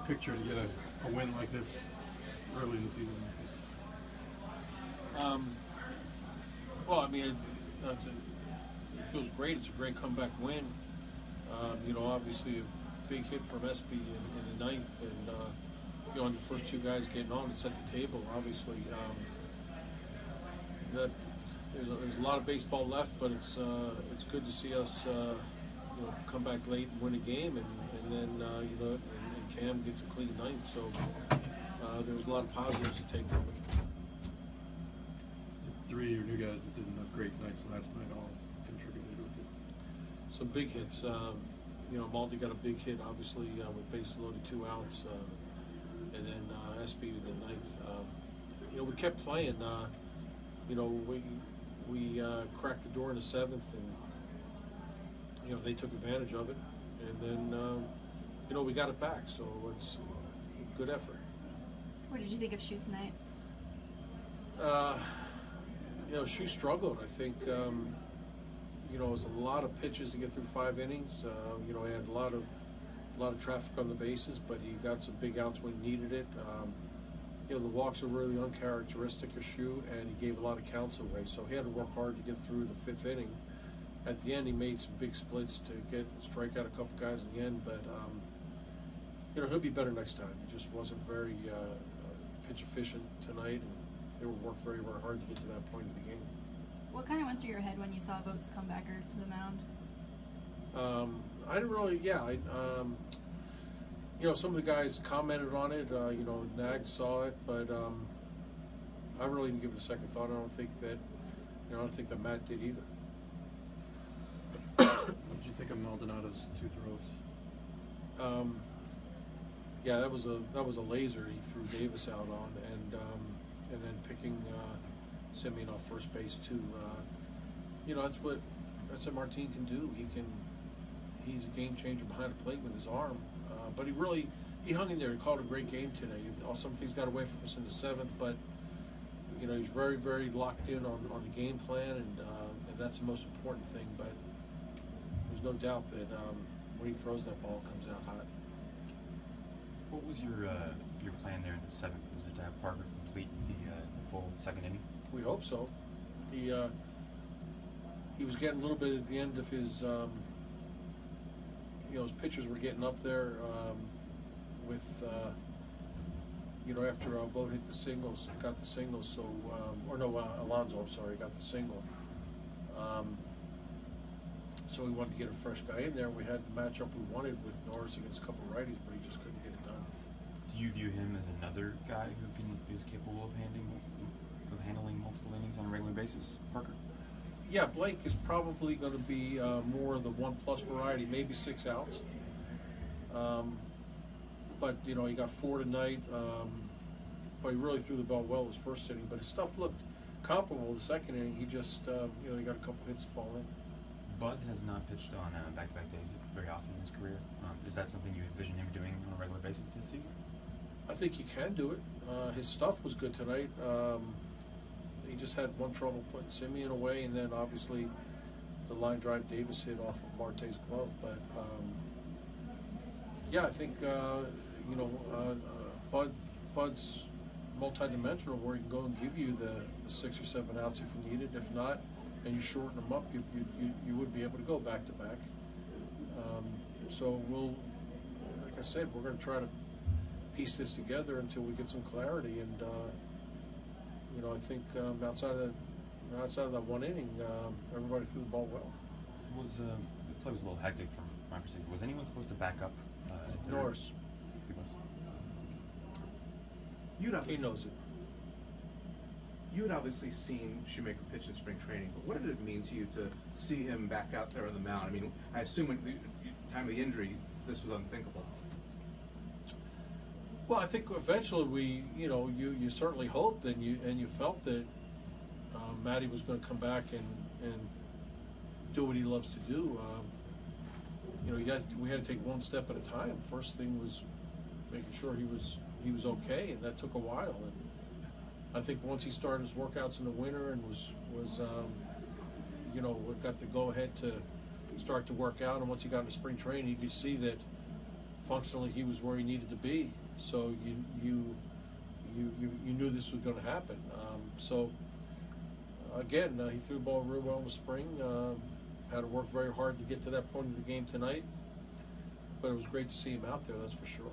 picture to get a win like this early in the season? Well, I mean, it feels great. It's a great comeback win. Obviously a big hit from SB in the ninth, and the first two guys getting on to set the table. Obviously, there's a lot of baseball left, but it's good to see us come back late and win a game, and then and Cam gets a clean ninth. So there was a lot of positives to take from it. Three of your new guys that didn't have great nights last night all contributed with it. Some big hits. Maldi got a big hit, obviously, with bases loaded, 2 outs, and then SB in the ninth. We kept playing. We cracked the door in the seventh, and they took advantage of it, and then we got it back. So it's a good effort. What did you think of Shoe tonight? Shoe struggled. I think it was a lot of pitches to get through 5 innings. He had a lot of traffic on the bases, but he got some big outs when he needed it. The walks are really uncharacteristic of Shoe, and he gave a lot of counts away. So he had to work hard to get through the 5th inning. At the end, he made some big splits to strike out a couple guys in the end, but he'll be better next time. He just wasn't very pitch efficient tonight, and they worked very, very hard to get to that point of the game. What kind of went through your head when you saw Votes come back to the mound? I didn't really, some of the guys commented on it. Nag saw it, but I really didn't give it a second thought. I don't think that Matt did either. What did you think of Maldonado's 2 throws? That was a laser he threw Davis out on, and then picking Simeon off first base too. That's what Martin can do. He's a game changer behind the plate with his arm. But he hung in there. He called a great game today. Some things got away from us in the 7th, but he's very, very locked in on the game plan, and that's the most important thing. But there's no doubt that when he throws that ball, it comes out hot. What was your plan there in the 7th? Was it to have Parker complete the full 2nd inning? We hope so. He was getting a little bit at the end of his. His pitchers were getting up there with, after Vogt hit the singles, got the singles. So, Alonso, I'm sorry, got the single. So we wanted to get a fresh guy in there. We had the matchup we wanted with Norris against a couple of righties, but he just couldn't get it done. Do you view him as another guy who is capable of handling multiple innings on a regular basis, Parker? Yeah, Blake is probably going to be more of the 1+ variety, maybe 6 outs. But he got 4 tonight. But he really threw the ball well his first inning. But his stuff looked comparable the 2nd inning. He just, he got a couple hits to fall in. Bud has not pitched on back-to-back days very often in his career. Is that something you envision him doing on a regular basis this season? I think he can do it. His stuff was good tonight. He just had one trouble putting Simeon away, and then obviously the line drive Davis hit off of Marte's glove. But I think Bud's multidimensional, where he can go and give you the 6 or 7 outs if you need it. If not, and you shorten them up, you would be able to go back to back. So like I said, we're going to try to piece this together until we get some clarity. And I think outside of that 1 inning, everybody threw the ball well. The play was a little hectic from my perspective. Was anyone supposed to back up? Norris. He was. He knows it. You had obviously seen Shoemaker pitch in spring training, but what did it mean to you to see him back out there on the mound? I mean, I assume at the time of the injury, this was unthinkable. Well, I think eventually you certainly hoped and you felt that Matty was going to come back and do what he loves to do. We had to take one step at a time. First thing was making sure he was okay, and that took a while. And I think once he started his workouts in the winter and was got the go ahead to start to work out, and once he got into spring training, you could see that functionally he was where he needed to be. So you knew this was going to happen. Again, he threw the ball real well in the spring. Had to work very hard to get to that point of the game tonight. But it was great to see him out there, that's for sure.